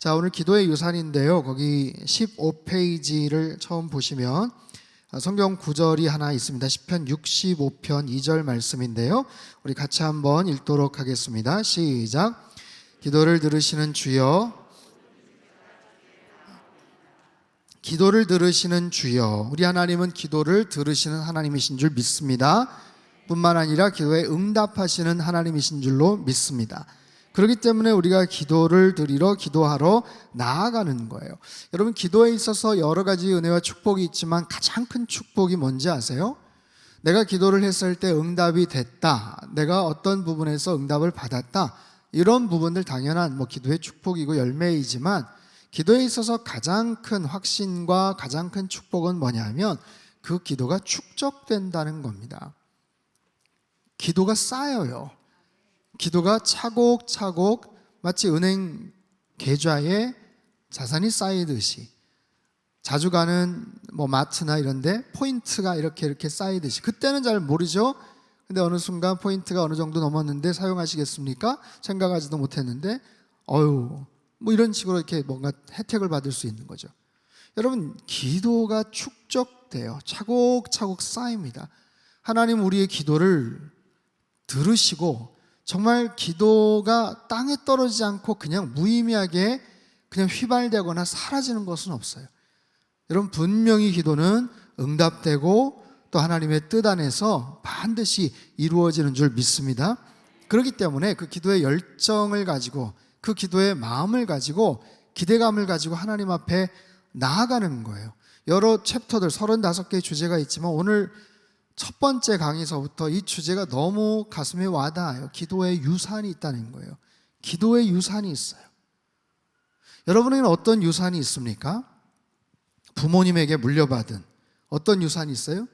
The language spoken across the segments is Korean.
자, 오늘 기도의 유산인데요. 거기 15페이지를 처음 보시면 성경 구절이 하나 있습니다. 시편 65편 2절 말씀인데요. 우리 같이 한번 읽도록 하겠습니다. 시작. 기도를 들으시는 주여, 기도를 들으시는 주여. 우리 하나님은 기도를 들으시는 하나님이신 줄 믿습니다. 뿐만 아니라 기도에 응답하시는 하나님이신 줄로 믿습니다. 그렇기 때문에 우리가 기도를 드리러 기도하러 나아가는 거예요. 여러분, 기도에 있어서 여러 가지 은혜와 축복이 있지만 가장 큰 축복이 뭔지 아세요? 내가 기도를 했을 때 응답이 됐다, 내가 어떤 부분에서 응답을 받았다, 이런 부분들 당연한 기도의 축복이고 열매이지만, 기도에 있어서 가장 큰 확신과 가장 큰 축복은 뭐냐면 그 기도가 축적된다는 겁니다. 기도가 쌓여요. 기도가 차곡차곡 마치 은행 계좌에 자산이 쌓이듯이, 자주 가는 마트나 이런데 포인트가 이렇게 쌓이듯이, 그때는 잘 모르죠. 근데 어느 순간 포인트가 어느 정도 넘었는데 사용하시겠습니까? 생각하지도 못했는데 이런 식으로 이렇게 뭔가 혜택을 받을 수 있는 거죠. 여러분, 기도가 축적돼요. 차곡차곡 쌓입니다. 하나님 우리의 기도를 들으시고, 정말 기도가 땅에 떨어지지 않고 그냥 무의미하게 그냥 휘발되거나 사라지는 것은 없어요. 여러분, 분명히 기도는 응답되고 또 하나님의 뜻 안에서 반드시 이루어지는 줄 믿습니다. 그렇기 때문에 그 기도의 열정을 가지고, 그 기도의 마음을 가지고, 기대감을 가지고 하나님 앞에 나아가는 거예요. 여러 챕터들 35개의 주제가 있지만 오늘 첫 번째 강의서부터 이 주제가 너무 가슴에 와닿아요. 기도의 유산이 있다는 거예요. 기도의 유산이 있어요. 여러분에게는 어떤 유산이 있습니까? 부모님에게 물려받은 어떤 유산이 있어요?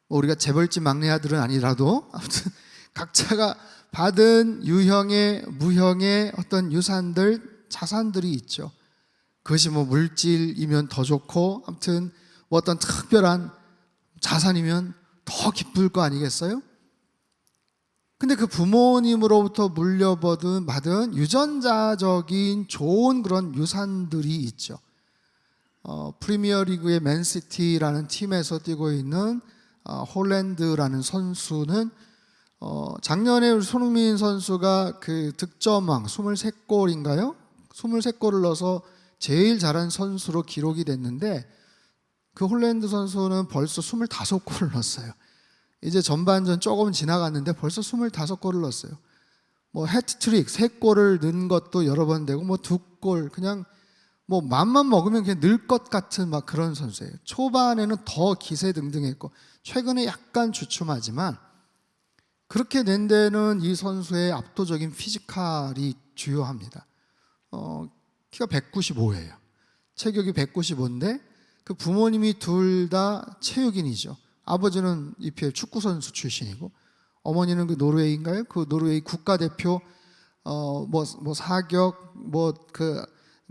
우리가 재벌집 막내 아들은 아니라도 아무튼 각자가 받은 유형의 무형의 어떤 유산들, 자산들이 있죠. 그것이 물질이면 더 좋고, 아무튼 어떤 특별한 자산이면 더 기쁠 거 아니겠어요? 근데 그 부모님으로부터 물려받은 유전자적인 좋은 그런 유산들이 있죠. 프리미어리그의 맨시티라는 팀에서 뛰고 있는 홀랜드라는 선수는 작년에 우리 손흥민 선수가 그 득점왕 23골인가요? 23골을 넣어서 제일 잘한 선수로 기록이 됐는데, 그 홀랜드 선수는 벌써 25골을 넣었어요. 이제 전반전 조금 지나갔는데 벌써 25골을 넣었어요. 해트트릭 3골을 넣은 것도 여러 번 되고 2골, 그냥 맘만 먹으면 그냥 늘 것 같은 그런 선수예요. 초반에는 더 기세등등했고 최근에 약간 주춤하지만, 그렇게 된 데는 이 선수의 압도적인 피지컬이 주요합니다. 키가 195예요. 체격이 195인데 그 부모님이 둘 다 체육인이죠. 아버지는 EPL 축구선수 출신이고, 어머니는 그 노르웨이인가요? 그 노르웨이 국가대표 사격 그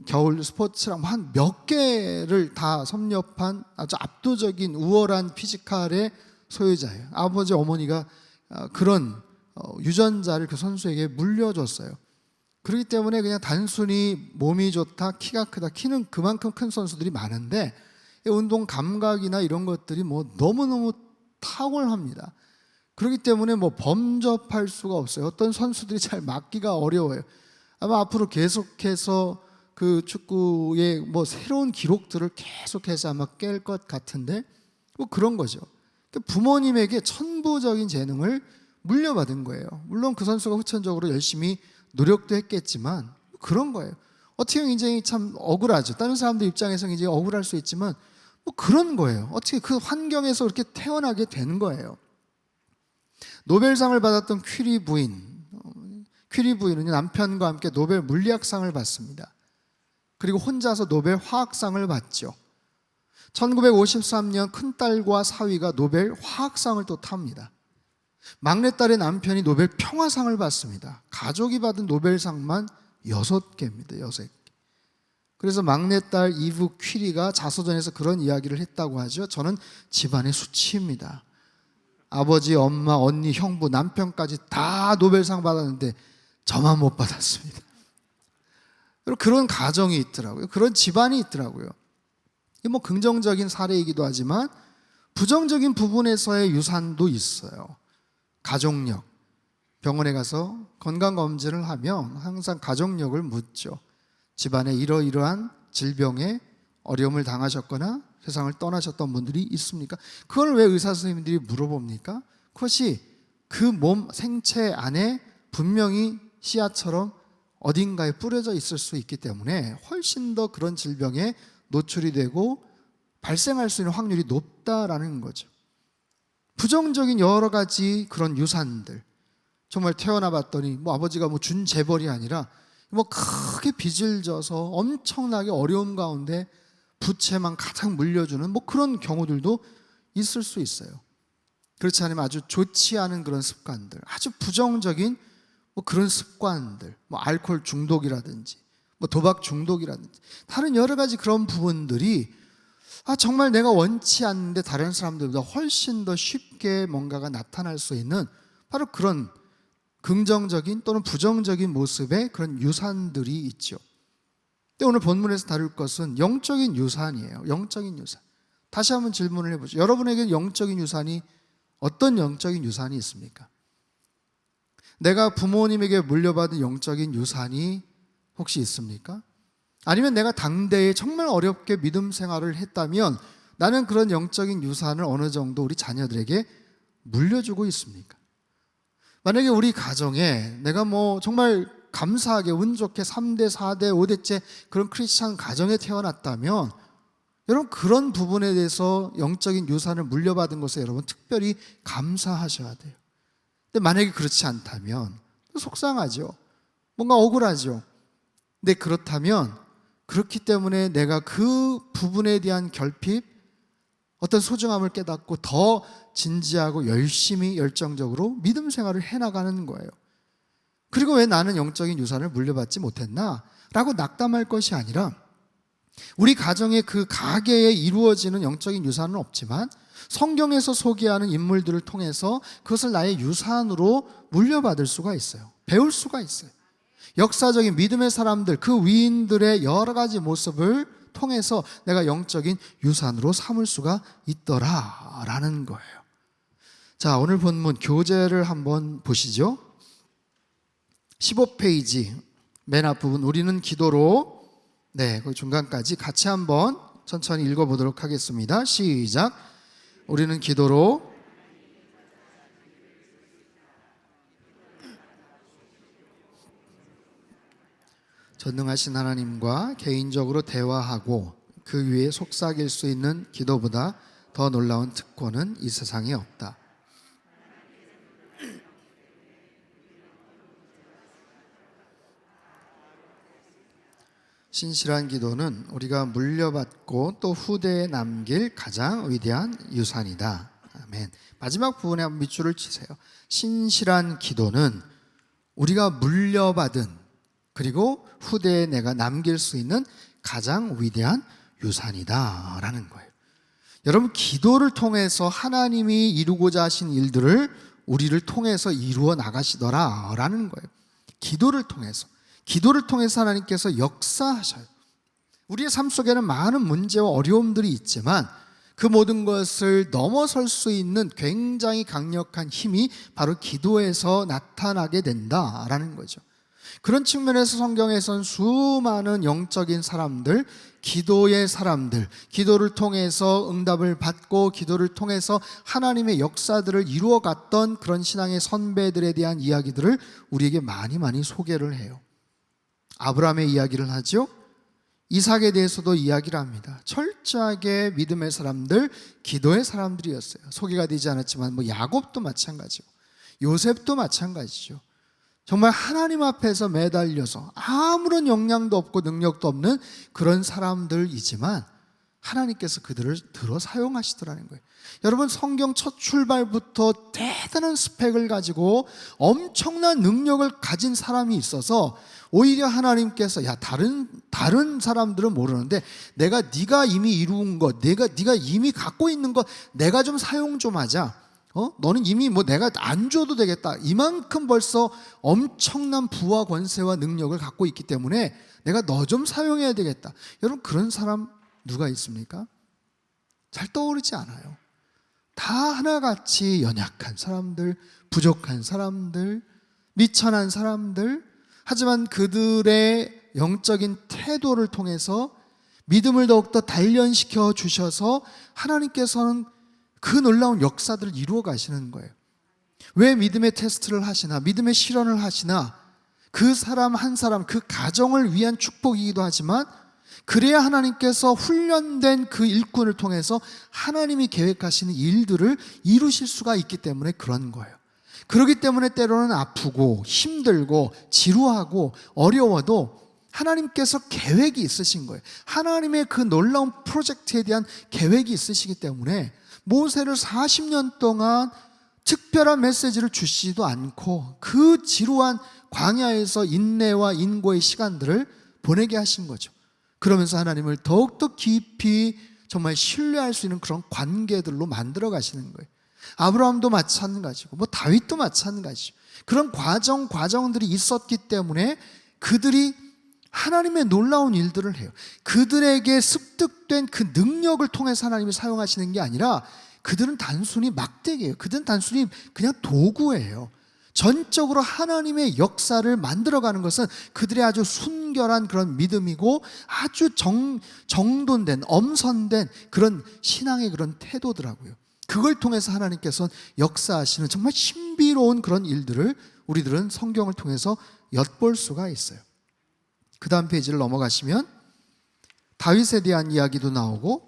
겨울 스포츠랑 한 몇 개를 다 섭렵한 아주 압도적인 우월한 피지컬의 소유자예요. 아버지 어머니가 그런 유전자를 그 선수에게 물려줬어요. 그렇기 때문에 그냥 단순히 몸이 좋다, 키가 크다, 키는 그만큼 큰 선수들이 많은데 운동 감각이나 이런 것들이 너무너무 탁월합니다. 그렇기 때문에 범접할 수가 없어요. 어떤 선수들이 잘 막기가 어려워요. 아마 앞으로 계속해서 그 축구의 새로운 기록들을 계속해서 아마 깰 것 같은데, 그런 거죠. 부모님에게 천부적인 재능을 물려받은 거예요. 물론 그 선수가 후천적으로 열심히 노력도 했겠지만 그런 거예요. 어떻게 보면 굉장히 참 억울하죠. 다른 사람들 입장에서 굉장히 억울할 수 있지만 그런 거예요. 어떻게 그 환경에서 그렇게 태어나게 된 거예요. 노벨상을 받았던 퀴리 부인은 남편과 함께 노벨 물리학상을 받습니다. 그리고 혼자서 노벨 화학상을 받죠. 1953년 큰딸과 사위가 노벨 화학상을 또 탑니다. 막내딸의 남편이 노벨 평화상을 받습니다. 가족이 받은 노벨상만 6개입니다. 6개. 그래서 막내딸 이브 퀴리가 자서전에서 그런 이야기를 했다고 하죠. 저는 집안의 수치입니다. 아버지, 엄마, 언니, 형부, 남편까지 다 노벨상 받았는데 저만 못 받았습니다. 그런 가정이 있더라고요. 그런 집안이 있더라고요. 이게 뭐 긍정적인 사례이기도 하지만 부정적인 부분에서의 유산도 있어요. 가족력. 병원에 가서 건강검진을 하면 항상 가족력을 묻죠. 집안에 이러이러한 질병에 어려움을 당하셨거나 세상을 떠나셨던 분들이 있습니까? 그걸 왜 의사 선생님들이 물어봅니까? 그것이 그 몸 생체 안에 분명히 씨앗처럼 어딘가에 뿌려져 있을 수 있기 때문에 훨씬 더 그런 질병에 노출이 되고 발생할 수 있는 확률이 높다라는 거죠. 부정적인 여러 가지 그런 유산들, 정말 태어나 봤더니 뭐 아버지가 뭐 준 재벌이 아니라 뭐 크게 빚을 져서 엄청나게 어려움 가운데 부채만 가장 물려주는 뭐 그런 경우들도 있을 수 있어요. 그렇지 않으면 아주 좋지 않은 그런 습관들, 아주 부정적인 뭐 그런 습관들, 뭐 알코올 중독이라든지 뭐 도박 중독이라든지 다른 여러 가지 그런 부분들이 정말 내가 원치 않는데 다른 사람들보다 훨씬 더 쉽게 뭔가가 나타날 수 있는 바로 그런 긍정적인 또는 부정적인 모습의 그런 유산들이 있죠. 근데 오늘 본문에서 다룰 것은 영적인 유산이에요. 영적인 유산. 다시 한번 질문을 해보죠. 여러분에게는 영적인 유산이 어떤 영적인 유산이 있습니까? 내가 부모님에게 물려받은 영적인 유산이 혹시 있습니까? 아니면 내가 당대에 정말 어렵게 믿음 생활을 했다면 나는 그런 영적인 유산을 어느 정도 우리 자녀들에게 물려주고 있습니까? 만약에 우리 가정에 내가 뭐 정말 감사하게 운 좋게 3대, 4대, 5대째 그런 크리스찬 가정에 태어났다면 여러분 그런 부분에 대해서 영적인 유산을 물려받은 것에 여러분 특별히 감사하셔야 돼요. 근데 만약에 그렇지 않다면 속상하죠. 뭔가 억울하죠. 근데 그렇다면 그렇기 때문에 내가 그 부분에 대한 결핍, 어떤 소중함을 깨닫고 더 진지하고 열심히 열정적으로 믿음 생활을 해나가는 거예요. 그리고 왜 나는 영적인 유산을 물려받지 못했나? 라고 낙담할 것이 아니라 우리 가정의 그 가계에 이루어지는 영적인 유산은 없지만 성경에서 소개하는 인물들을 통해서 그것을 나의 유산으로 물려받을 수가 있어요. 배울 수가 있어요. 역사적인 믿음의 사람들, 그 위인들의 여러 가지 모습을 통해서 내가 영적인 유산으로 삼을 수가 있더라라는 거예요. 자, 오늘 본문 교재를 한번 보시죠. 15페이지 맨 앞부분 우리는 기도로 그 중간까지 같이 한번 천천히 읽어보도록 하겠습니다. 시작. 우리는 기도로 전능하신 하나님과 개인적으로 대화하고 그 위에 속삭일 수 있는 기도보다 더 놀라운 특권은 이 세상에 없다. 신실한 기도는 우리가 물려받고 또 후대에 남길 가장 위대한 유산이다. 아멘. 마지막 부분에 한번 밑줄을 치세요. 신실한 기도는 우리가 물려받은 그리고 후대에 내가 남길 수 있는 가장 위대한 유산이다 라는 거예요. 여러분 기도를 통해서 하나님이 이루고자 하신 일들을 우리를 통해서 이루어 나가시더라 라는 거예요. 기도를 통해서 하나님께서 역사하셔요. 우리의 삶 속에는 많은 문제와 어려움들이 있지만 그 모든 것을 넘어설 수 있는 굉장히 강력한 힘이 바로 기도에서 나타나게 된다라는 거죠. 그런 측면에서 성경에선 수많은 영적인 사람들, 기도의 사람들, 기도를 통해서 응답을 받고 기도를 통해서 하나님의 역사들을 이루어갔던 그런 신앙의 선배들에 대한 이야기들을 우리에게 많이 소개를 해요. 아브라함의 이야기를 하죠. 이삭에 대해서도 이야기를 합니다. 철저하게 믿음의 사람들, 기도의 사람들이었어요. 소개가 되지 않았지만 뭐 야곱도 마찬가지고 요셉도 마찬가지죠. 정말 하나님 앞에서 매달려서 아무런 역량도 없고 능력도 없는 그런 사람들이지만 하나님께서 그들을 들어 사용하시더라는 거예요. 여러분 성경 첫 출발부터 대단한 스펙을 가지고 엄청난 능력을 가진 사람이 있어서 오히려 하나님께서 다른 사람들은 모르는데 네가 이미 이룬 것, 네가 이미 갖고 있는 것 내가 좀 사용 좀 하자. 너는 이미 뭐 내가 안 줘도 되겠다. 이만큼 벌써 엄청난 부와 권세와 능력을 갖고 있기 때문에 내가 너 좀 사용해야 되겠다. 여러분, 그런 사람 누가 있습니까? 잘 떠오르지 않아요. 다 하나같이 연약한 사람들, 부족한 사람들, 미천한 사람들, 하지만 그들의 영적인 태도를 통해서 믿음을 더욱더 단련시켜 주셔서 하나님께서는 그 놀라운 역사들을 이루어 가시는 거예요. 왜 믿음의 테스트를 하시나, 믿음의 실현을 하시나, 그 사람 한 사람, 그 가정을 위한 축복이기도 하지만 그래야 하나님께서 훈련된 그 일꾼을 통해서 하나님이 계획하시는 일들을 이루실 수가 있기 때문에 그런 거예요. 그렇기 때문에 때로는 아프고 힘들고 지루하고 어려워도 하나님께서 계획이 있으신 거예요. 하나님의 그 놀라운 프로젝트에 대한 계획이 있으시기 때문에 모세를 40년 동안 특별한 메시지를 주시지도 않고 그 지루한 광야에서 인내와 인고의 시간들을 보내게 하신 거죠. 그러면서 하나님을 더욱더 깊이 정말 신뢰할 수 있는 그런 관계들로 만들어 가시는 거예요. 아브라함도 마찬가지고 뭐 다윗도 마찬가지죠. 그런 과정들이 있었기 때문에 그들이 하나님의 놀라운 일들을 해요. 그들에게 습득된 그 능력을 통해서 하나님이 사용하시는 게 아니라 그들은 단순히 막대기예요. 그들은 단순히 그냥 도구예요. 전적으로 하나님의 역사를 만들어가는 것은 그들의 아주 순결한 그런 믿음이고 아주 정돈된, 엄선된 그런 신앙의 그런 태도더라고요. 그걸 통해서 하나님께서는 역사하시는 정말 신비로운 그런 일들을 우리들은 성경을 통해서 엿볼 수가 있어요. 그 다음 페이지를 넘어가시면 다윗에 대한 이야기도 나오고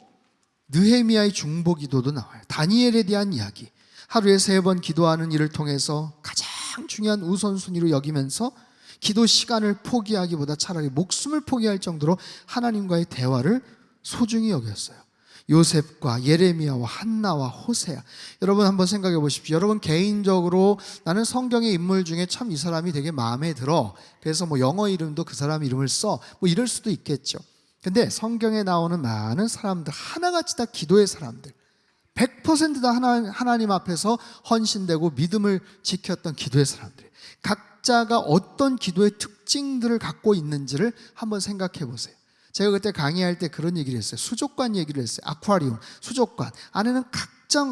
느헤미야의 중보기도도 나와요. 다니엘에 대한 이야기, 하루에 3번 기도하는 일을 통해서 가장 중요한 우선순위로 여기면서 기도 시간을 포기하기보다 차라리 목숨을 포기할 정도로 하나님과의 대화를 소중히 여겼어요. 요셉과 예레미야와 한나와 호세아. 여러분 한번 생각해 보십시오. 여러분 개인적으로 나는 성경의 인물 중에 참 이 사람이 되게 마음에 들어, 그래서 뭐 영어 이름도 그 사람 이름을 써, 뭐 이럴 수도 있겠죠. 근데 성경에 나오는 많은 사람들 하나같이 다 기도의 사람들, 100%다 하나님 앞에서 헌신되고 믿음을 지켰던 기도의 사람들, 각자가 어떤 기도의 특징들을 갖고 있는지를 한번 생각해 보세요. 제가 그때 강의할 때 그런 얘기를 했어요. 수족관 얘기를 했어요. 아쿠아리움, 수족관 안에는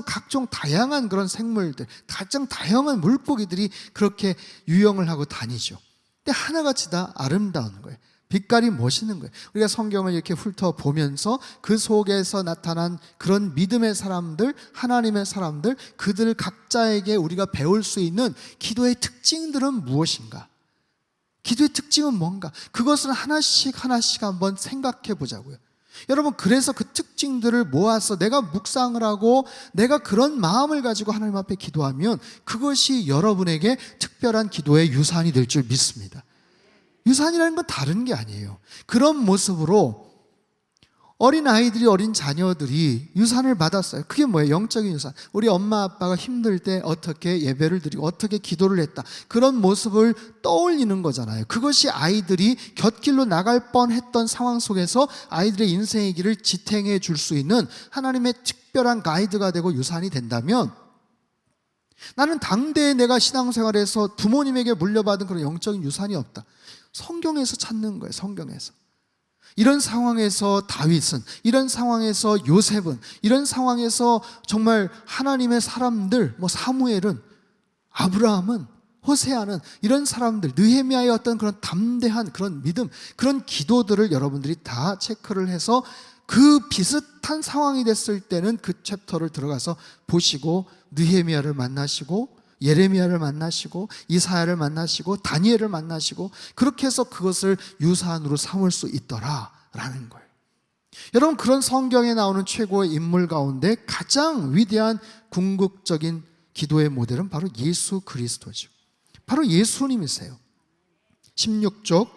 각종 다양한 그런 생물들, 각종 다양한 물고기들이 그렇게 유영을 하고 다니죠. 근데 하나같이 다 아름다운 거예요. 빛깔이 멋있는 거예요. 우리가 성경을 이렇게 훑어보면서 그 속에서 나타난 그런 믿음의 사람들, 하나님의 사람들, 그들 각자에게 우리가 배울 수 있는 기도의 특징들은 무엇인가? 기도의 특징은 뭔가? 그것을 하나씩 한번 생각해 보자고요. 여러분, 그래서 그 특징들을 모아서 내가 묵상을 하고 내가 그런 마음을 가지고 하나님 앞에 기도하면 그것이 여러분에게 특별한 기도의 유산이 될 줄 믿습니다. 유산이라는 건 다른 게 아니에요. 그런 모습으로 어린 아이들이, 어린 자녀들이 유산을 받았어요. 그게 뭐예요? 영적인 유산. 우리 엄마 아빠가 힘들 때 어떻게 예배를 드리고 어떻게 기도를 했다, 그런 모습을 떠올리는 거잖아요. 그것이 아이들이 곁길로 나갈 뻔했던 상황 속에서 아이들의 인생의 길을 지탱해 줄 수 있는 하나님의 특별한 가이드가 되고 유산이 된다면, 나는 당대에 내가 신앙생활에서 부모님에게 물려받은 그런 영적인 유산이 없다. 성경에서 찾는 거예요. 성경에서. 이런 상황에서 다윗은, 이런 상황에서 요셉은, 이런 상황에서 정말 하나님의 사람들, 뭐 사무엘은, 아브라함은, 호세아는, 이런 사람들, 느헤미야의 어떤 그런 담대한 그런 믿음, 그런 기도들을 여러분들이 다 체크를 해서 그 비슷한 상황이 됐을 때는 그 챕터를 들어가서 보시고 느헤미야를 만나시고 예레미야를 만나시고 이사야를 만나시고 다니엘을 만나시고, 그렇게 해서 그것을 유산으로 삼을 수 있더라라는 거예요. 여러분, 그런 성경에 나오는 최고의 인물 가운데 가장 위대한 궁극적인 기도의 모델은 바로 예수 그리스도죠. 바로 예수님이세요. 16쪽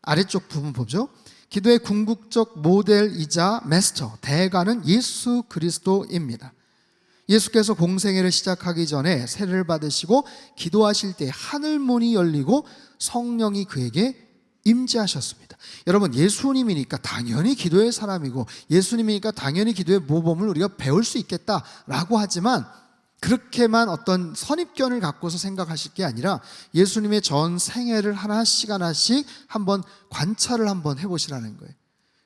아래쪽 부분 보죠. 기도의 궁극적 모델이자 마스터, 대가는 예수 그리스도입니다. 예수께서 공생애를 시작하기 전에 세례를 받으시고 기도하실 때 하늘 문이 열리고 성령이 그에게 임재하셨습니다. 여러분, 예수님이니까 당연히 기도의 사람이고 예수님이니까 당연히 기도의 모범을 우리가 배울 수 있겠다라고 하지만, 그렇게만 어떤 선입견을 갖고서 생각하실 게 아니라 예수님의 전 생애를 하나씩 하나씩 한번 관찰을 한번 해보시라는 거예요.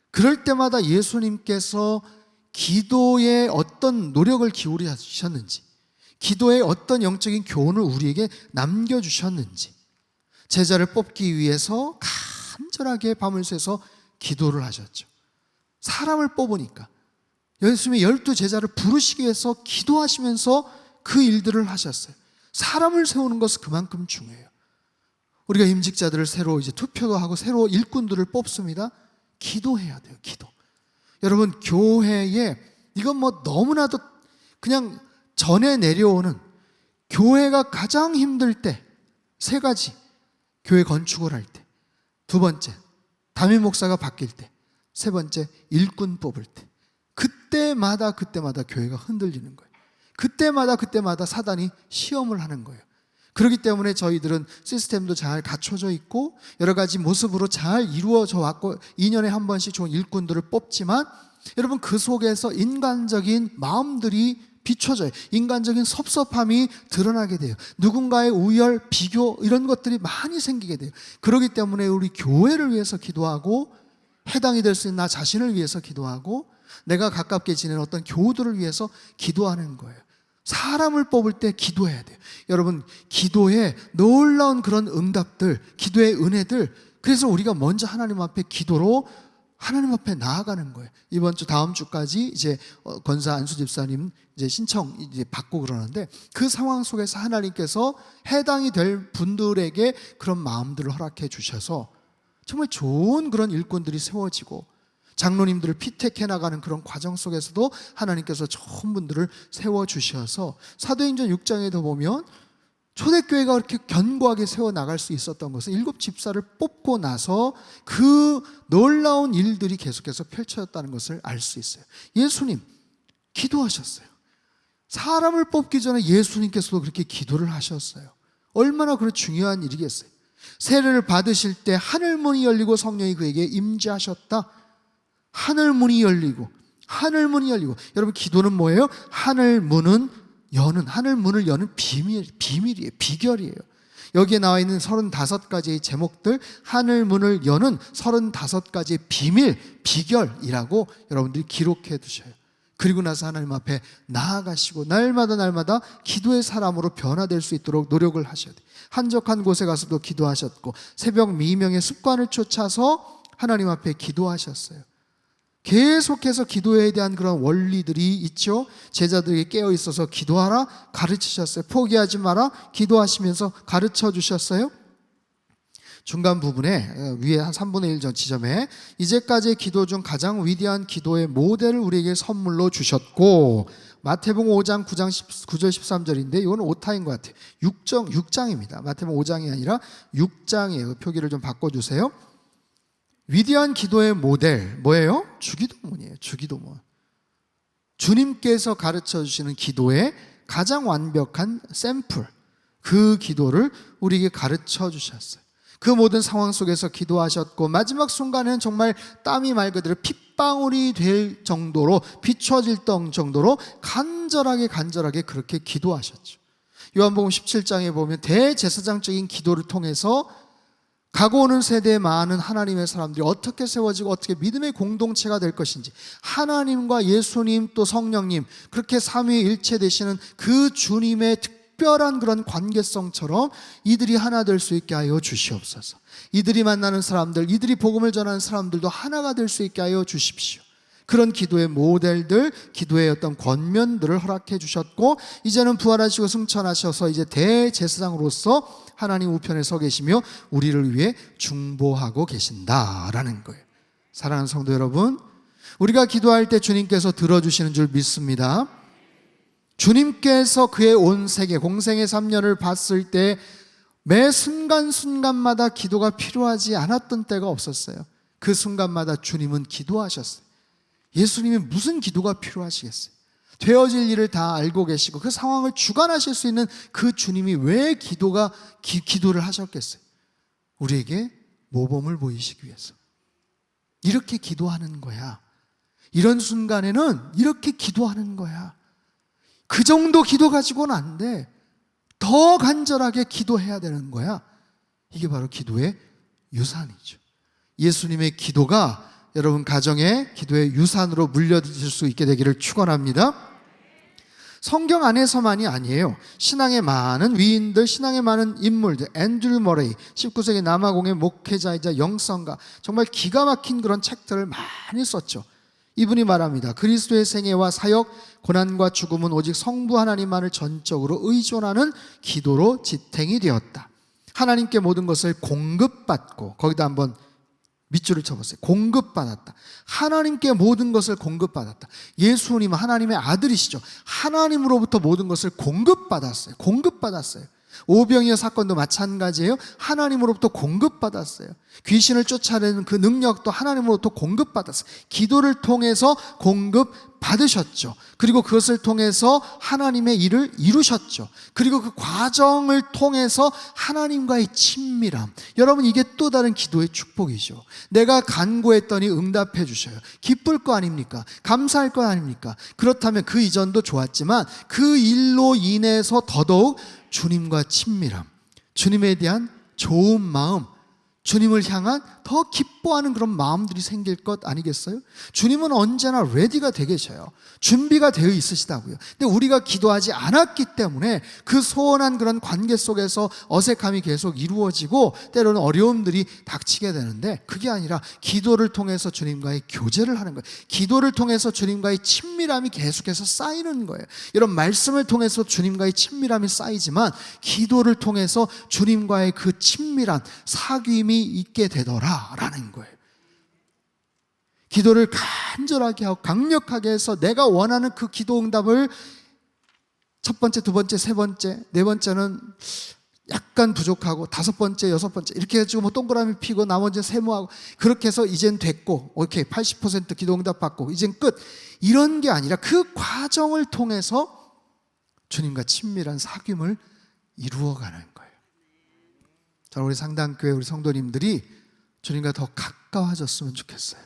그럴 때마다 예수님께서 기도에 어떤 노력을 기울이셨는지, 기도에 어떤 영적인 교훈을 우리에게 남겨주셨는지, 제자를 뽑기 위해서 간절하게 밤을 새서 기도를 하셨죠. 사람을 뽑으니까 예수님의 12제자를 부르시기 위해서 기도하시면서 그 일들을 하셨어요. 사람을 세우는 것은 그만큼 중요해요. 우리가 임직자들을 새로 이제 투표도 하고 새로 일꾼들을 뽑습니다. 기도해야 돼요. 기도. 여러분, 교회에 이건 뭐 너무나도 그냥 전에 내려오는, 교회가 가장 힘들 때 세 가지: 교회 건축을 할 때, 두 번째 담임 목사가 바뀔 때, 세 번째 일꾼 뽑을 때. 그때마다 교회가 흔들리는 거예요. 그때마다 사단이 시험을 하는 거예요. 그렇기 때문에 저희들은 시스템도 잘 갖춰져 있고 여러 가지 모습으로 잘 이루어져 왔고 2년에 한 번씩 좋은 일꾼들을 뽑지만, 여러분, 그 속에서 인간적인 마음들이 비춰져요. 인간적인 섭섭함이 드러나게 돼요. 누군가의 우열, 비교, 이런 것들이 많이 생기게 돼요. 그렇기 때문에 우리 교회를 위해서 기도하고, 해당이 될 수 있는 나 자신을 위해서 기도하고, 내가 가깝게 지내는 어떤 교우들을 위해서 기도하는 거예요. 사람을 뽑을 때 기도해야 돼요. 여러분, 기도에 놀라운 그런 응답들, 기도의 은혜들, 그래서 우리가 먼저 하나님 앞에 기도로 하나님 앞에 나아가는 거예요. 이번 주 다음 주까지 이제 권사 안수 집사님 이제 신청 이제 받고 그러는데, 그 상황 속에서 하나님께서 해당이 될 분들에게 그런 마음들을 허락해 주셔서 정말 좋은 그런 일꾼들이 세워지고, 장로님들을 피택해 나가는 그런 과정 속에서도 하나님께서 좋은 분들을 세워주셔서, 사도행전 6장에도 보면 초대교회가 그렇게 견고하게 세워나갈 수 있었던 것은 7 집사를 뽑고 나서 그 놀라운 일들이 계속해서 펼쳐졌다는 것을 알 수 있어요. 예수님 기도하셨어요. 사람을 뽑기 전에 예수님께서도 그렇게 기도를 하셨어요. 얼마나 그런 중요한 일이겠어요. 세례를 받으실 때 하늘문이 열리고 성령이 그에게 임재하셨다. 하늘문이 열리고. 여러분, 기도는 뭐예요? 하늘문을 여는 비밀이에요. 비결이에요. 여기에 나와 있는 35가지의 제목들, 하늘문을 여는 35가지의 비결이라고 여러분들이 기록해 두셔요. 그리고 나서 하나님 앞에 나아가시고 날마다 기도의 사람으로 변화될 수 있도록 노력을 하셔야 돼요. 한적한 곳에 가서도 기도하셨고, 새벽 미명의 습관을 쫓아서 하나님 앞에 기도하셨어요. 계속해서 기도에 대한 그런 원리들이 있죠. 제자들에게 깨어 있어서 기도하라 가르치셨어요. 포기하지 마라 기도하시면서 가르쳐 주셨어요. 중간 부분에 위에 한 3분의 1 지점에 이제까지의 기도 중 가장 위대한 기도의 모델을 우리에게 선물로 주셨고, 마태복음 5장 9절 13절인데 이거는 오타인 것 같아요. 6장입니다. 마태복음 5장이 아니라 6장이에요. 표기를 좀 바꿔주세요. 위대한 기도의 모델 뭐예요? 주기도문이에요. 주기도문. 주님께서 가르쳐 주시는 기도의 가장 완벽한 샘플, 그 기도를 우리에게 가르쳐 주셨어요. 그 모든 상황 속에서 기도하셨고, 마지막 순간에는 정말 땀이 말 그대로 핏방울이 될 정도로, 비춰질 정도로 간절하게 그렇게 기도하셨죠. 요한복음 17장에 보면 대제사장적인 기도를 통해서 가고 오는 세대에 많은 하나님의 사람들이 어떻게 세워지고 어떻게 믿음의 공동체가 될 것인지, 하나님과 예수님 또 성령님 그렇게 삼위일체 되시는 그 주님의 특별한 그런 관계성처럼 이들이 하나 될 수 있게 하여 주시옵소서. 이들이 만나는 사람들, 이들이 복음을 전하는 사람들도 하나가 될 수 있게 하여 주십시오. 그런 기도의 모델들, 기도의 어떤 권면들을 허락해 주셨고, 이제는 부활하시고 승천하셔서 이제 대제사장으로서 하나님 우편에 서 계시며 우리를 위해 중보하고 계신다라는 거예요. 사랑하는 성도 여러분, 우리가 기도할 때 주님께서 들어주시는 줄 믿습니다. 주님께서 그의 온 세계 공생의 3년을 봤을 때 매 순간순간마다 기도가 필요하지 않았던 때가 없었어요. 그 순간마다 주님은 기도하셨어요. 예수님이 무슨 기도가 필요하시겠어요? 되어질 일을 다 알고 계시고 그 상황을 주관하실 수 있는 그 주님이 왜 기도를 하셨겠어요? 우리에게 모범을 보이시기 위해서. 이렇게 기도하는 거야. 이런 순간에는 이렇게 기도하는 거야. 그 정도 기도 가지고는 안 돼. 더 간절하게 기도해야 되는 거야. 이게 바로 기도의 유산이죠. 예수님의 기도가 여러분 가정의 기도의 유산으로 물려질 수 있게 되기를 축원합니다. 성경 안에서만이 아니에요. 신앙의 많은 위인들, 신앙의 많은 인물들, 앤드류 머레이, 19세기 남아공의 목회자이자 영성가, 정말 기가 막힌 그런 책들을 많이 썼죠. 이분이 말합니다. 그리스도의 생애와 사역, 고난과 죽음은 오직 성부 하나님만을 전적으로 의존하는 기도로 지탱이 되었다. 하나님께 모든 것을 공급받고, 거기다 한번 밑줄을 쳐보세요. 공급받았다. 하나님께 모든 것을 공급받았다. 예수님은 하나님의 아들이시죠. 하나님으로부터 모든 것을 공급받았어요. 공급받았어요. 오병이어 사건도 마찬가지예요. 하나님으로부터 공급받았어요. 귀신을 쫓아내는 그 능력도 하나님으로부터 공급받았어요. 기도를 통해서 공급받으셨죠. 그리고 그것을 통해서 하나님의 일을 이루셨죠. 그리고 그 과정을 통해서 하나님과의 친밀함, 여러분 이게 또 다른 기도의 축복이죠. 내가 간구했더니 응답해 주셔요. 기쁠 거 아닙니까? 감사할 거 아닙니까? 그렇다면 그 이전도 좋았지만 그 일로 인해서 더더욱 주님과 친밀함, 주님에 대한 좋은 마음, 주님을 향한 더 기뻐하는 그런 마음들이 생길 것 아니겠어요? 주님은 언제나 레디가 되 계셔요. 준비가 되어 있으시다고요. 근데 우리가 기도하지 않았기 때문에 그 소원한 그런 관계 속에서 어색함이 계속 이루어지고 때로는 어려움들이 닥치게 되는데, 그게 아니라 기도를 통해서 주님과의 교제를 하는 거예요. 기도를 통해서 주님과의 친밀함이 계속해서 쌓이는 거예요. 이런 말씀을 통해서 주님과의 친밀함이 쌓이지만 기도를 통해서 주님과의 그 친밀한 사귐이 있게 되더라라는 거예요. 기도를 간절하게 하고 강력하게 해서 내가 원하는 그 기도 응답을 첫 번째, 두 번째, 세 번째, 네 번째는 약간 부족하고 다섯 번째, 여섯 번째 이렇게 해가지고 뭐 동그라미 피고 나머지는 세모하고 그렇게 해서 이젠 됐고 오케이 80% 기도 응답 받고 이젠 끝, 이런 게 아니라 그 과정을 통해서 주님과 친밀한 사귐을 이루어가는 거예요. 저는 우리 상당교회 우리 성도님들이 주님과 더 가까워졌으면 좋겠어요.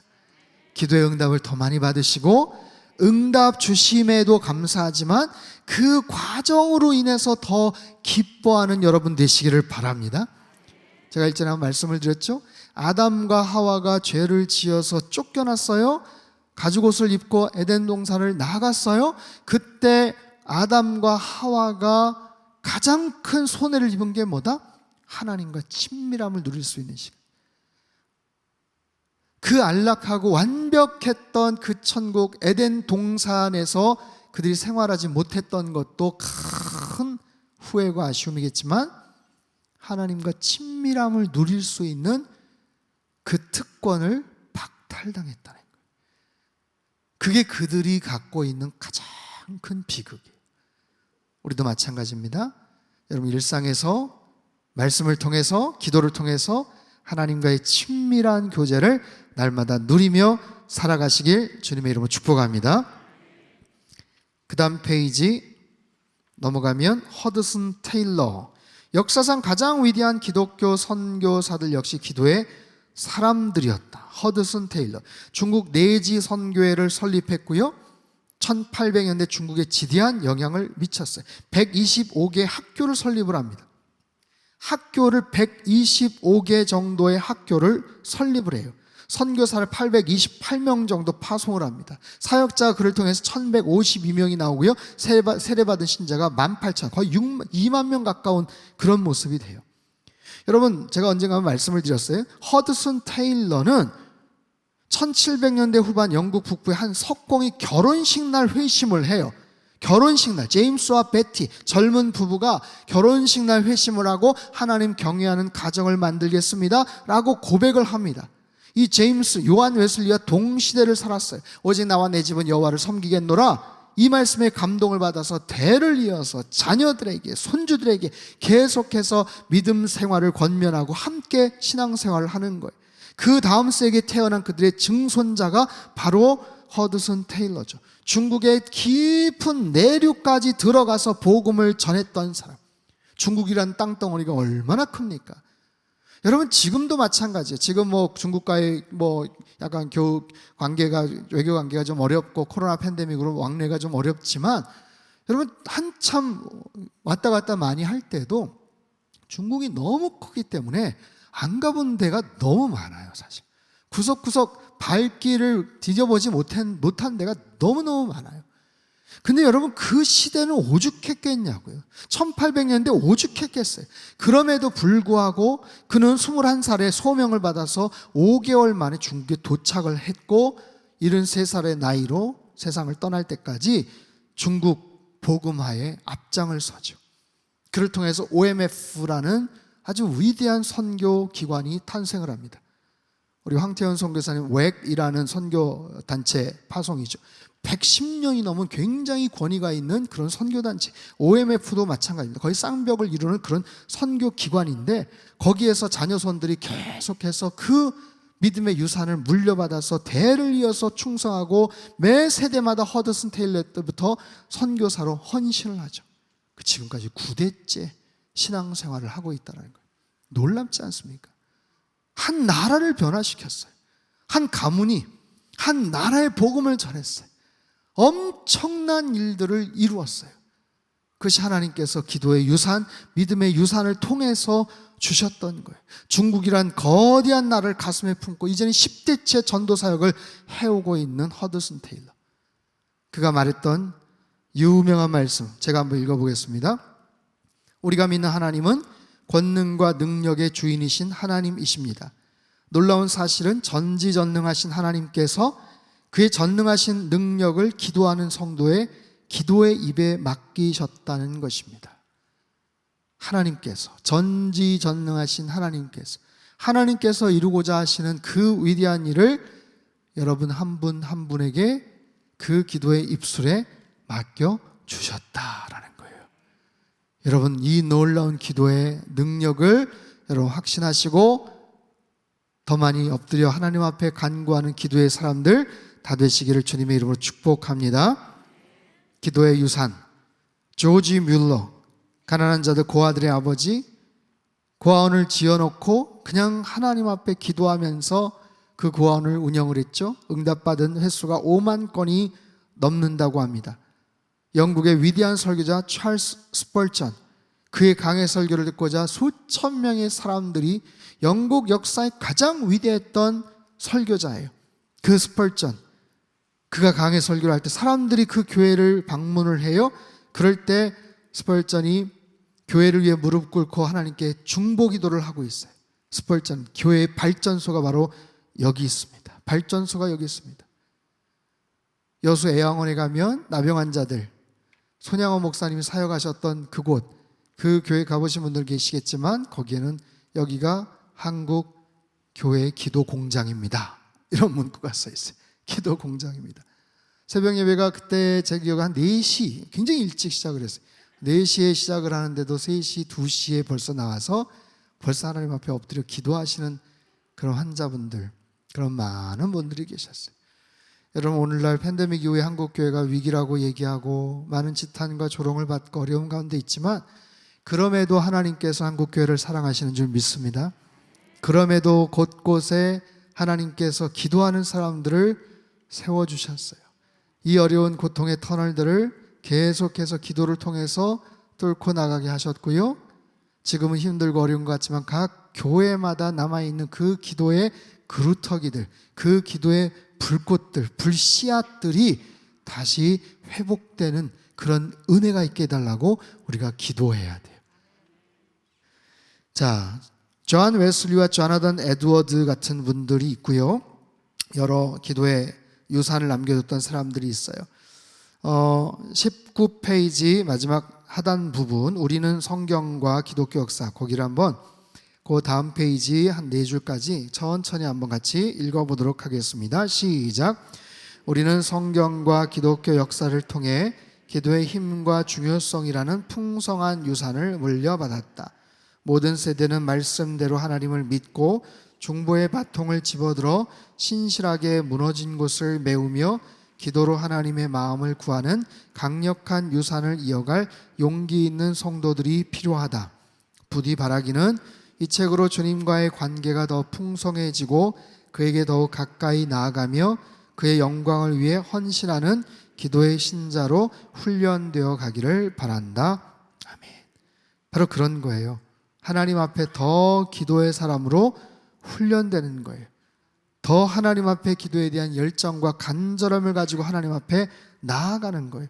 기도의 응답을 더 많이 받으시고 응답 주심에도 감사하지만 그 과정으로 인해서 더 기뻐하는 여러분 되시기를 바랍니다. 제가 일전에 한번 말씀을 드렸죠. 아담과 하와가 죄를 지어서 쫓겨났어요. 가죽옷을 입고 에덴 동산을 나갔어요. 그때 아담과 하와가 가장 큰 손해를 입은 게 뭐다? 하나님과 친밀함을 누릴 수 있는 시간. 그 안락하고 완벽했던 그 천국 에덴 동산에서 그들이 생활하지 못했던 것도 큰 후회와 아쉬움이겠지만 하나님과 친밀함을 누릴 수 있는 그 특권을 박탈당했다는 거예요. 그게 그들이 갖고 있는 가장 큰 비극이에요. 우리도 마찬가지입니다. 여러분 일상에서 말씀을 통해서 기도를 통해서 하나님과의 친밀한 교제를 날마다 누리며 살아가시길 주님의 이름으로 축복합니다. 그 다음 페이지 넘어가면 허드슨 테일러, 역사상 가장 위대한 기독교 선교사들 역시 기도의 사람들이었다. 허드슨 테일러, 중국 내지 선교회를 설립했고요. 1800년대 중국에 지대한 영향을 미쳤어요. 125개 학교를 설립을 합니다. 학교를 125개 정도의 학교를 설립을 해요. 선교사를 828명 정도 파송을 합니다. 사역자가 그를 통해서 1152명이 나오고요. 세례받은 신자가 18,000, 거의 2만 명 가까운 그런 모습이 돼요. 여러분 제가 언젠가 말씀을 드렸어요. 허드슨 테일러는 1700년대 후반 영국 북부의 한 석공이 결혼식 날 회심을 해요. 결혼식 날 제임스와 베티 젊은 부부가 결혼식 날 회심을 하고 하나님 경외하는 가정을 만들겠습니다 라고 고백을 합니다. 이 제임스, 요한 웨슬리와 동시대를 살았어요. 오직 나와 내 집은 여호와를 섬기겠노라, 이 말씀에 감동을 받아서 대를 이어서 자녀들에게 손주들에게 계속해서 믿음 생활을 권면하고 함께 신앙생활을 하는 거예요. 그 다음 세기에 태어난 그들의 증손자가 바로 허드슨 테일러죠. 중국의 깊은 내륙까지 들어가서 복음을 전했던 사람. 중국이란 땅덩어리가 얼마나 큽니까? 여러분 지금도 마찬가지예요. 지금 뭐 중국과의 뭐 약간 관계가 외교 관계가 좀 어렵고 코로나 팬데믹으로 왕래가 좀 어렵지만 여러분 한참 왔다 갔다 많이 할 때도 중국이 너무 크기 때문에 안 가본 데가 너무 많아요. 사실 구석구석 발길을 디뎌보지 못한 데가 너무너무 많아요. 근데 여러분 그 시대는 오죽했겠냐고요. 1800년대 오죽했겠어요. 그럼에도 불구하고 그는 21살에 소명을 받아서 5개월 만에 중국에 도착을 했고 73살의 나이로 세상을 떠날 때까지 중국 복음화에 앞장을 서죠. 그를 통해서 OMF라는 아주 위대한 선교 기관이 탄생을 합니다. 우리 황태현 선교사님 웩이라는 선교 단체 파송이죠. 110년이 넘은 굉장히 권위가 있는 그런 선교단체, OMF도 마찬가지입니다. 거의 쌍벽을 이루는 그런 선교기관인데 거기에서 자녀손들이 계속해서 그 믿음의 유산을 물려받아서 대를 이어서 충성하고 매 세대마다 허드슨 테일러 때부터 선교사로 헌신을 하죠. 지금까지 9대째 신앙생활을 하고 있다는 거예요. 놀랍지 않습니까? 한 나라를 변화시켰어요. 한 가문이 한 나라의 복음을 전했어요. 엄청난 일들을 이루었어요. 그것이 하나님께서 기도의 유산, 믿음의 유산을 통해서 주셨던 거예요. 중국이란 거대한 나라를 가슴에 품고 이제는 10대째 전도 사역을 해오고 있는 허드슨 테일러. 그가 말했던 유명한 말씀 제가 한번 읽어보겠습니다. 우리가 믿는 하나님은 권능과 능력의 주인이신 하나님이십니다. 놀라운 사실은 전지전능하신 하나님께서 그의 전능하신 능력을 기도하는 성도의 기도의 입에 맡기셨다는 것입니다. 하나님께서, 전지전능하신 하나님께서 이루고자 하시는 그 위대한 일을 여러분 한 분 한 분에게 그 기도의 입술에 맡겨주셨다라는 거예요. 여러분 이 놀라운 기도의 능력을 여러분 확신하시고 더 많이 엎드려 하나님 앞에 간구하는 기도의 사람들 다 되시기를 주님의 이름으로 축복합니다. 기도의 유산 조지 뮬러, 가난한 자들 고아들의 아버지, 고아원을 지어놓고 그냥 하나님 앞에 기도하면서 그 고아원을 운영을 했죠. 응답받은 횟수가 5만 건이 넘는다고 합니다. 영국의 위대한 설교자 찰스 스펄전, 그의 강해 설교를 듣고자 수천 명의 사람들이 영국 역사의 가장 위대했던 설교자예요. 그 스펄전, 그가 강해 설교를 할 때 사람들이 그 교회를 방문을 해요. 그럴 때 스펄전이 교회를 위해 무릎 꿇고 하나님께 중보기도를 하고 있어요. 스펄전, 교회의 발전소가 바로 여기 있습니다. 발전소가 여기 있습니다. 여수 애양원에 가면 나병 환자들, 손양호 목사님이 사역하셨던 그곳, 그 교회 가보신 분들 계시겠지만 거기에는 여기가 한국 교회 기도 공장입니다. 이런 문구가 써 있어요. 기도 공장입니다. 새벽 예배가 그때 제 기억에 한 4시, 굉장히 일찍 시작을 했어요. 4시에 시작을 하는데도 3시, 2시에 벌써 나와서 벌써 하나님 앞에 엎드려 기도하시는 그런 환자분들, 그런 많은 분들이 계셨어요. 여러분 오늘날 팬데믹 이후에 한국교회가 위기라고 얘기하고 많은 지탄과 조롱을 받고 어려움 가운데 있지만 그럼에도 하나님께서 한국교회를 사랑하시는 줄 믿습니다. 그럼에도 곳곳에 하나님께서 기도하는 사람들을 세워주셨어요. 이 어려운 고통의 터널들을 계속해서 기도를 통해서 뚫고 나가게 하셨고요. 지금은 힘들고 어려운 것 같지만 각 교회마다 남아있는 그 기도의 그루터기들, 그 기도의 불꽃들, 불씨앗들이 다시 회복되는 그런 은혜가 있게 해달라고 우리가 기도해야 돼요. 자, 존 웨슬리와 조나단 에드워드 같은 분들이 있고요. 여러 기도의 유산을 남겨뒀던 사람들이 있어요. 19페이지 마지막 하단 부분, 우리는 성경과 기독교 역사, 거기를 한번 그 다음 페이지 한 4줄까지 천천히 한번 같이 읽어보도록 하겠습니다. 시작. 우리는 성경과 기독교 역사를 통해 기도의 힘과 중요성이라는 풍성한 유산을 물려받았다. 모든 세대는 말씀대로 하나님을 믿고 중보의 바통을 집어들어 신실하게 무너진 곳을 메우며 기도로 하나님의 마음을 구하는 강력한 유산을 이어갈 용기 있는 성도들이 필요하다. 부디 바라기는 이 책으로 주님과의 관계가 더 풍성해지고 그에게 더욱 가까이 나아가며 그의 영광을 위해 헌신하는 기도의 신자로 훈련되어 가기를 바란다. 아멘. 바로 그런 거예요. 하나님 앞에 더 기도의 사람으로 훈련되는 거예요. 더 하나님 앞에 기도에 대한 열정과 간절함을 가지고 하나님 앞에 나아가는 거예요.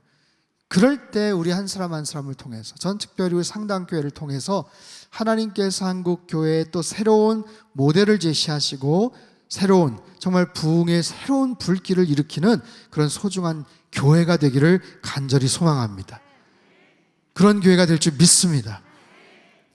그럴 때 우리 한 사람 한 사람을 통해서, 전 특별히 우리 상당교회를 통해서 하나님께서 한국교회에 또 새로운 모델을 제시하시고 새로운, 정말 부흥의 새로운 불길을 일으키는 그런 소중한 교회가 되기를 간절히 소망합니다. 그런 교회가 될 줄 믿습니다.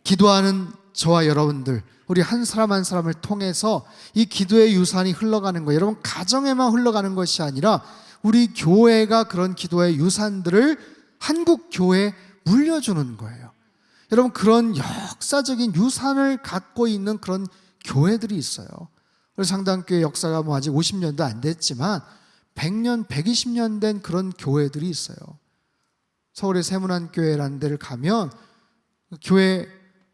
기도하는 저와 여러분들, 우리 한 사람 한 사람을 통해서 이 기도의 유산이 흘러가는 거예요. 여러분, 가정에만 흘러가는 것이 아니라 우리 교회가 그런 기도의 유산들을 한국 교회에 물려주는 거예요. 여러분, 그런 역사적인 유산을 갖고 있는 그런 교회들이 있어요. 우리 상당교회 역사가 뭐 아직 50년도 안 됐지만 100년, 120년 된 그런 교회들이 있어요. 서울의 세문안교회라는 데를 가면 교회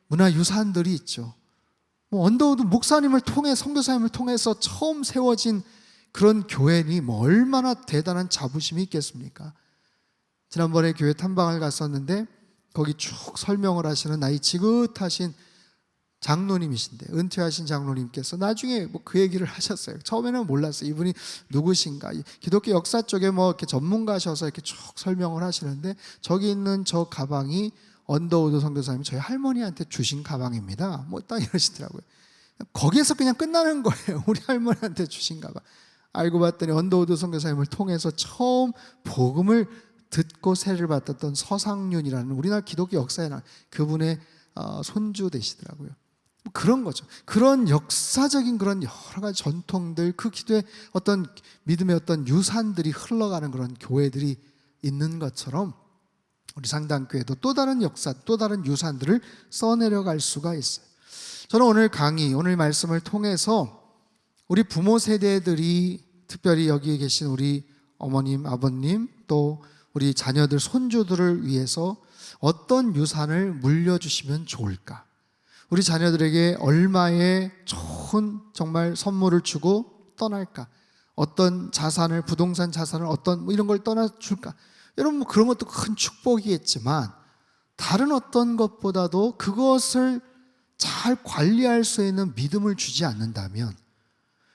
문화유산들이 있죠. 언더우드 목사님을 통해, 선교사님을 통해서 처음 세워진 그런 교회니 뭐 얼마나 대단한 자부심이 있겠습니까? 지난번에 교회 탐방을 갔었는데 거기 쭉 설명을 하시는 나이 지긋하신 장로님이신데, 은퇴하신 장로님께서 나중에 뭐 그 얘기를 하셨어요. 처음에는 몰랐어요. 이분이 누구신가. 기독교 역사 쪽에 뭐 이렇게 전문가셔서 이렇게 쭉 설명을 하시는데, 저기 있는 저 가방이 언더우드 선교사님이 저희 할머니한테 주신 가방입니다. 뭐 딱 이러시더라고요. 거기에서 그냥 끝나는 거예요. 우리 할머니한테 주신 가방. 알고 봤더니 언더우드 선교사님을 통해서 처음 복음을 듣고 세례를 받았던 서상륜이라는 우리나라 기독교 역사에 나온 그분의 손주 되시더라고요. 그런 거죠. 그런 역사적인 그런 여러 가지 전통들, 그 기도의 어떤 믿음의 어떤 유산들이 흘러가는 그런 교회들이 있는 것처럼 우리 상당교회도 또 다른 역사, 또 다른 유산들을 써내려갈 수가 있어요. 저는 오늘 강의, 오늘 말씀을 통해서 우리 부모 세대들이, 특별히 여기에 계신 우리 어머님, 아버님, 또 우리 자녀들, 손주들을 위해서 어떤 유산을 물려주시면 좋을까? 우리 자녀들에게 얼마의 좋은 정말 선물을 주고 떠날까? 어떤 자산을, 부동산 자산을 어떤 뭐 이런 걸 떠나줄까? 여러분, 뭐 그런 것도 큰 축복이겠지만 다른 어떤 것보다도 그것을 잘 관리할 수 있는 믿음을 주지 않는다면,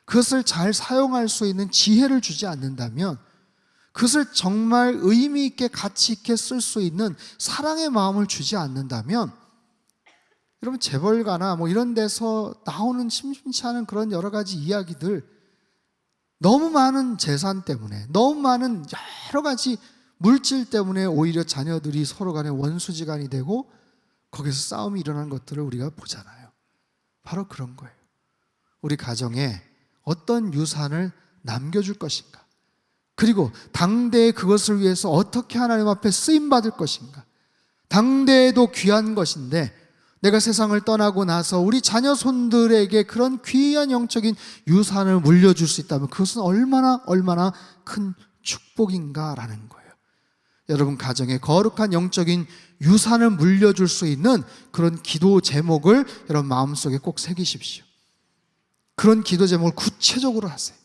그것을 잘 사용할 수 있는 지혜를 주지 않는다면, 그것을 정말 의미 있게 가치 있게 쓸 수 있는 사랑의 마음을 주지 않는다면, 여러분, 재벌가나 뭐 이런 데서 나오는 심심치 않은 그런 여러 가지 이야기들, 너무 많은 재산 때문에, 너무 많은 여러 가지 물질 때문에 오히려 자녀들이 서로 간에 원수지간이 되고 거기서 싸움이 일어나는 것들을 우리가 보잖아요. 바로 그런 거예요. 우리 가정에 어떤 유산을 남겨줄 것인가, 그리고 당대에 그것을 위해서 어떻게 하나님 앞에 쓰임받을 것인가. 당대에도 귀한 것인데 내가 세상을 떠나고 나서 우리 자녀 손들에게 그런 귀한 영적인 유산을 물려줄 수 있다면 그것은 얼마나 큰 축복인가라는 거예요. 여러분, 가정에 거룩한 영적인 유산을 물려줄 수 있는 그런 기도 제목을 여러분 마음속에 꼭 새기십시오. 그런 기도 제목을 구체적으로 하세요.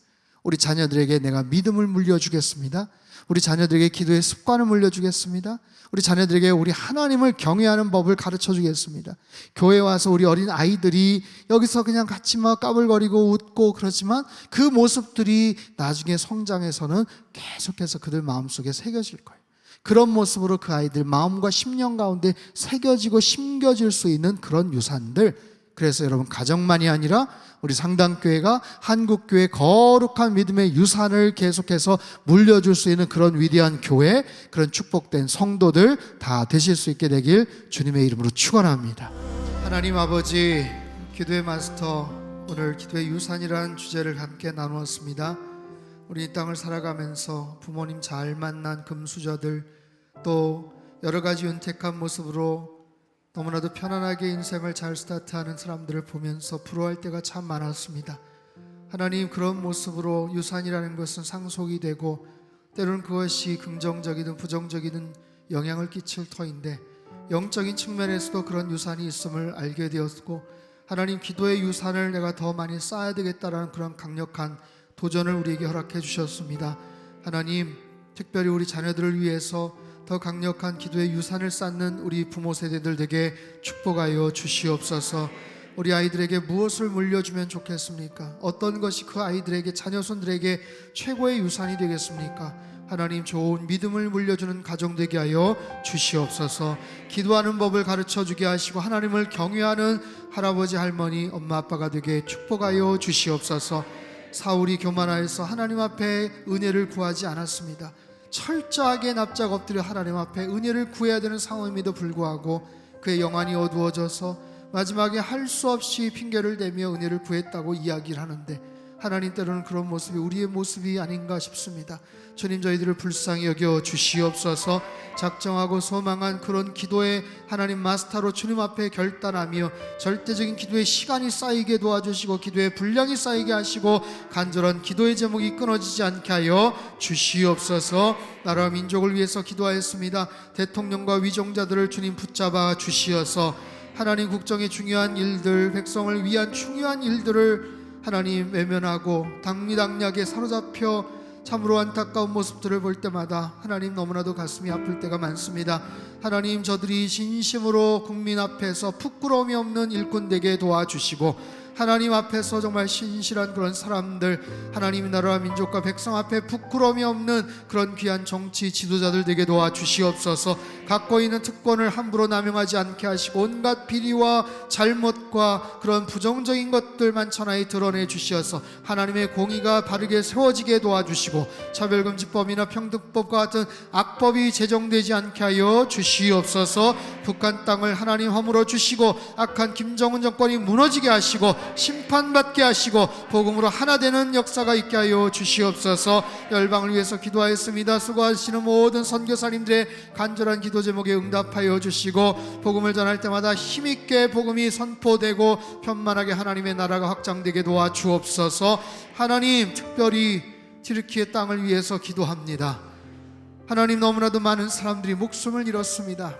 우리 자녀들에게 내가 믿음을 물려주겠습니다. 우리 자녀들에게 기도의 습관을 물려주겠습니다. 우리 자녀들에게 우리 하나님을 경외하는 법을 가르쳐주겠습니다. 교회에 와서 우리 어린 아이들이 여기서 그냥 같이 막 까불거리고 웃고 그렇지만 그 모습들이 나중에 성장해서는 계속해서 그들 마음속에 새겨질 거예요. 그런 모습으로 그 아이들 마음과 심령 가운데 새겨지고 심겨질 수 있는 그런 유산들, 그래서 여러분, 가정만이 아니라 우리 상당교회가 한국교회 거룩한 믿음의 유산을 계속해서 물려줄 수 있는 그런 위대한 교회, 그런 축복된 성도들 다 되실 수 있게 되길 주님의 이름으로 축원합니다. 하나님 아버지, 기도의 마스터, 오늘 기도의 유산이라는 주제를 함께 나누었습니다. 우리 이 땅을 살아가면서 부모님 잘 만난 금수저들, 또 여러 가지 윤택한 모습으로 너무나도 편안하게 인생을 잘 스타트하는 사람들을 보면서 부러워할 때가 참 많았습니다. 하나님, 그런 모습으로 유산이라는 것은 상속이 되고 때로는 그것이 긍정적이든 부정적이든 영향을 끼칠 터인데, 영적인 측면에서도 그런 유산이 있음을 알게 되었고, 하나님, 기도의 유산을 내가 더 많이 쌓아야 되겠다라는 그런 강력한 도전을 우리에게 허락해 주셨습니다. 하나님, 특별히 우리 자녀들을 위해서 더 강력한 기도의 유산을 쌓는 우리 부모 세대들 에게 축복하여 주시옵소서. 우리 아이들에게 무엇을 물려주면 좋겠습니까? 어떤 것이 그 아이들에게, 자녀손들에게 최고의 유산이 되겠습니까? 하나님, 좋은 믿음을 물려주는 가정 되게 하여 주시옵소서. 기도하는 법을 가르쳐 주게 하시고 하나님을 경외하는 할아버지, 할머니, 엄마, 아빠가 되게 축복하여 주시옵소서. 사울이 교만하여서 하나님 앞에 은혜를 구하지 않았습니다. 철저하게 납작 엎드려 하나님 앞에 은혜를 구해야 되는 상황임에도 불구하고 그의 영안이 어두워져서 마지막에 할 수 없이 핑계를 대며 은혜를 구했다고 이야기를 하는데, 하나님, 때로는 그런 모습이 우리의 모습이 아닌가 싶습니다. 주님, 저희들을 불쌍히 여겨 주시옵소서. 작정하고 소망한 그런 기도의 하나님 마스터로 주님 앞에 결단하며 절대적인 기도의 시간이 쌓이게 도와주시고 기도의 분량이 쌓이게 하시고 간절한 기도의 제목이 끊어지지 않게 하여 주시옵소서. 나라와 민족을 위해서 기도하였습니다. 대통령과 위종자들을 주님 붙잡아 주시어서 하나님, 국정의 중요한 일들, 백성을 위한 중요한 일들을 하나님 외면하고 당리당략에 사로잡혀 참으로 안타까운 모습들을 볼 때마다 하나님, 너무나도 가슴이 아플 때가 많습니다. 하나님, 저들이 진심으로 국민 앞에서 부끄러움이 없는 일꾼 되게 도와주시고 하나님 앞에서 정말 신실한 그런 사람들, 하나님 나라와 민족과 백성 앞에 부끄러움이 없는 그런 귀한 정치 지도자들 되게 도와주시옵소서. 갖고 있는 특권을 함부로 남용하지 않게 하시고 온갖 비리와 잘못과 그런 부정적인 것들 만천하에 드러내 주시어서 하나님의 공의가 바르게 세워지게 도와주시고 차별금지법이나 평등법과 같은 악법이 제정되지 않게 하여 주시옵소서. 북한 땅을 하나님 허물어 주시고 악한 김정은 정권이 무너지게 하시고 심판받게 하시고 복음으로 하나 되는 역사가 있게 하여 주시옵소서. 열방을 위해서 기도하였습니다. 수고하시는 모든 선교사님들의 간절한 기도 제목에 응답하여 주시고 복음을 전할 때마다 힘있게 복음이 선포되고 편만하게 하나님의 나라가 확장되게 도와주옵소서. 하나님, 특별히 튀르키예 땅을 위해서 기도합니다. 하나님, 너무나도 많은 사람들이 목숨을 잃었습니다.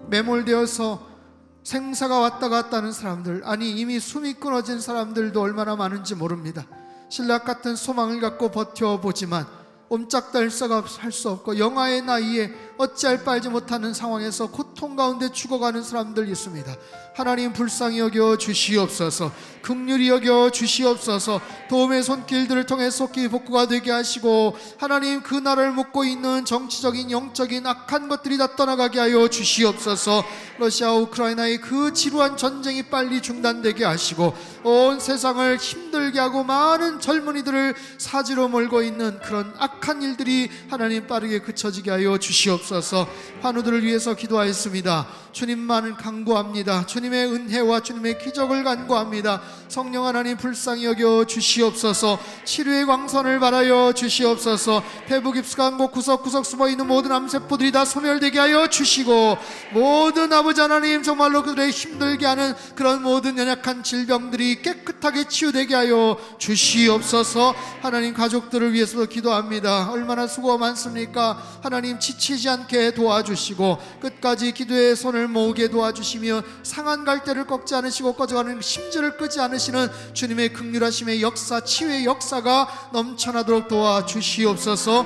매몰되어서 생사가 왔다 갔다 하는 사람들, 아니 이미 숨이 끊어진 사람들도 얼마나 많은지 모릅니다. 신락 같은 소망을 갖고 버텨보지만 옴짝달싹 할 수 없고 영아의 나이에 어찌할 바 알지 못하는 상황에서 고통 가운데 죽어가는 사람들 있습니다. 하나님, 불쌍히 여겨 주시옵소서. 긍휼히 여겨 주시옵소서. 도움의 손길들을 통해 속히 복구가 되게 하시고 하나님, 그 나라를 묶고 있는 정치적인 영적인 악한 것들이 다 떠나가게 하여 주시옵소서. 러시아와 우크라이나의 그 지루한 전쟁이 빨리 중단되게 하시고 온 세상을 힘들게 하고 많은 젊은이들을 사지로 몰고 있는 그런 악한 일들이 하나님 빠르게 그쳐지게 하여 주시옵소서. 환우들을 위해서 기도하였습니다. 주님만을 간구합니다. 주님의 은혜와 주님의 기적을 간구합니다. 성령 하나님, 불쌍히 여겨 주시옵소서. 치료의 광선을 바라여 주시옵소서. 폐부 깊숙한 곳 구석구석 숨어있는 모든 암세포들이 다 소멸되게 하여 주시고 모든 아버지 하나님, 정말로 그들의 힘들게 하는 그런 모든 연약한 질병들이 깨끗하게 치유되게 하여 주시옵소서. 하나님, 가족들을 위해서도 기도합니다. 얼마나 수고가 많습니까? 하나님, 지치지 않게 도와주시고 끝까지 기도의 손을 모으게 도와주시며 상한 갈대를 꺾지 않으시고 꺼져가는 심지를 끄지 않으시는 주님의 긍휼하심의 역사, 치유의 역사가 넘쳐나도록 도와주시옵소서.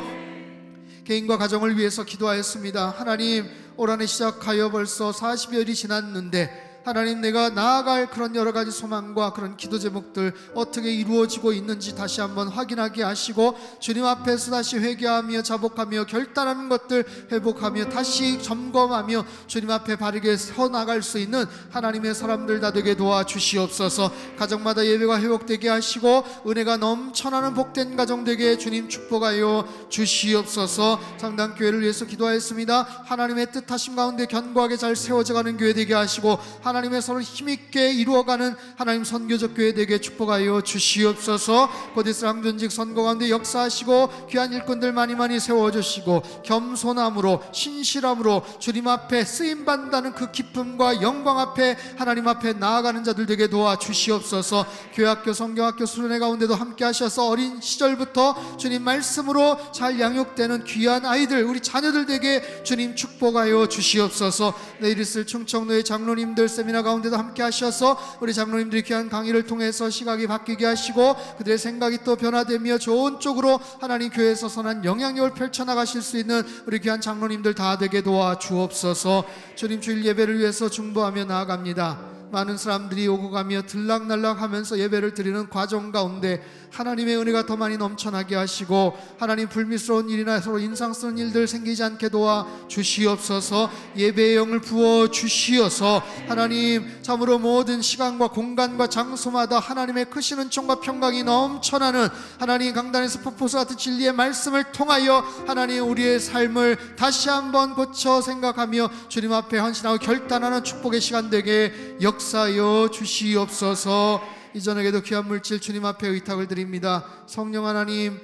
개인과 가정을 위해서 기도하였습니다. 하나님, 올 한해 시작하여 벌써 40여일이 지났는데 하나님, 내가 나아갈 그런 여러 가지 소망과 그런 기도 제목들 어떻게 이루어지고 있는지 다시 한번 확인하게 하시고 주님 앞에서 다시 회개하며 자복하며 결단하는 것들 회복하며 다시 점검하며 주님 앞에 바르게 서 나갈 수 있는 하나님의 사람들 다 되게 도와주시옵소서. 가정마다 예배가 회복되게 하시고 은혜가 넘쳐나는 복된 가정 되게 주님 축복하여 주시옵소서. 상당교회를 위해서 기도하였습니다. 하나님의 뜻하심 가운데 견고하게 잘 세워져가는 교회 되게 하시고 하나님의 손을 힘있게 이루어가는 하나님 선교적 교회 되게 축복하여 주시옵소서. 곧 이스라엘 항전직 선거 가운데 역사하시고 귀한 일꾼들 많이 많이 세워주시고 겸손함으로 신실함으로 주님 앞에 쓰임받는다는 그 기쁨과 영광 앞에 하나님 앞에 나아가는 자들 되게 도와주시옵소서. 교회학교 성경학교 수련회 가운데도 함께 하셔서 어린 시절부터 주님 말씀으로 잘 양육되는 귀한 아이들 우리 자녀들 되게 주님 축복하여 주시옵소서. 내일 있을 충청도의 장로님들 세미나 가운데도 함께 하셔서 우리 장로님들이 귀한 강의를 통해서 시각이 바뀌게 하시고 그들의 생각이 또 변화되며 좋은 쪽으로 하나님 교회에서 선한 영향력을 펼쳐나가실 수 있는 우리 귀한 장로님들 다 되게 도와주옵소서. 주님, 주일 예배를 위해서 중보하며 나아갑니다. 많은 사람들이 오고 가며 들락날락하면서 예배를 드리는 과정 가운데 하나님의 은혜가 더 많이 넘쳐나게 하시고 하나님 불미스러운 일이나 서로 인상쓰는 일들 생기지 않게 도와주시옵소서. 예배의 영을 부어주시어서 하나님 참으로 모든 시간과 공간과 장소마다 하나님의 크신 은총과 평강이 넘쳐나는 하나님 강단에서 폭포수 같은 진리의 말씀을 통하여 하나님 우리의 삶을 다시 한번 고쳐 생각하며 주님 앞에 헌신하고 결단하는 축복의 시간 되게 역사하여 주시옵소서. 이전에게도 귀한 물질 주님 앞에 의탁을 드립니다. 성령 하나님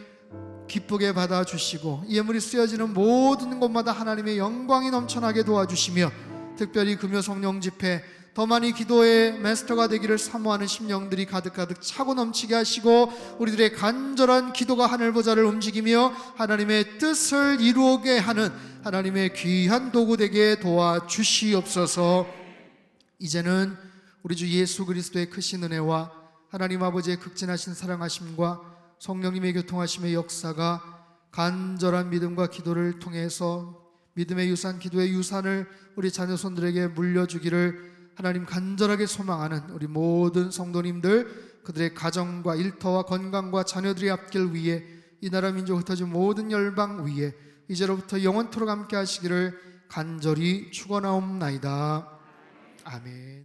기쁘게 받아주시고 예물이 쓰여지는 모든 곳마다 하나님의 영광이 넘쳐나게 도와주시며 특별히 금요 성령 집회 더 많이 기도의 마스터가 되기를 사모하는 심령들이 가득가득 차고 넘치게 하시고 우리들의 간절한 기도가 하늘 보좌를 움직이며 하나님의 뜻을 이루게 하는 하나님의 귀한 도구 되게 도와주시옵소서. 이제는 우리 주 예수 그리스도의 크신 은혜와 하나님 아버지의 극진하신 사랑하심과 성령님의 교통하심의 역사가 간절한 믿음과 기도를 통해서 믿음의 유산, 기도의 유산을 우리 자녀손들에게 물려주기를 하나님 간절하게 소망하는 우리 모든 성도님들, 그들의 가정과 일터와 건강과 자녀들의 앞길 위에 이 나라 민족 흩어진 모든 열방 위에 이제로부터 영원토록 함께 하시기를 간절히 축원하옵나이다. 아멘.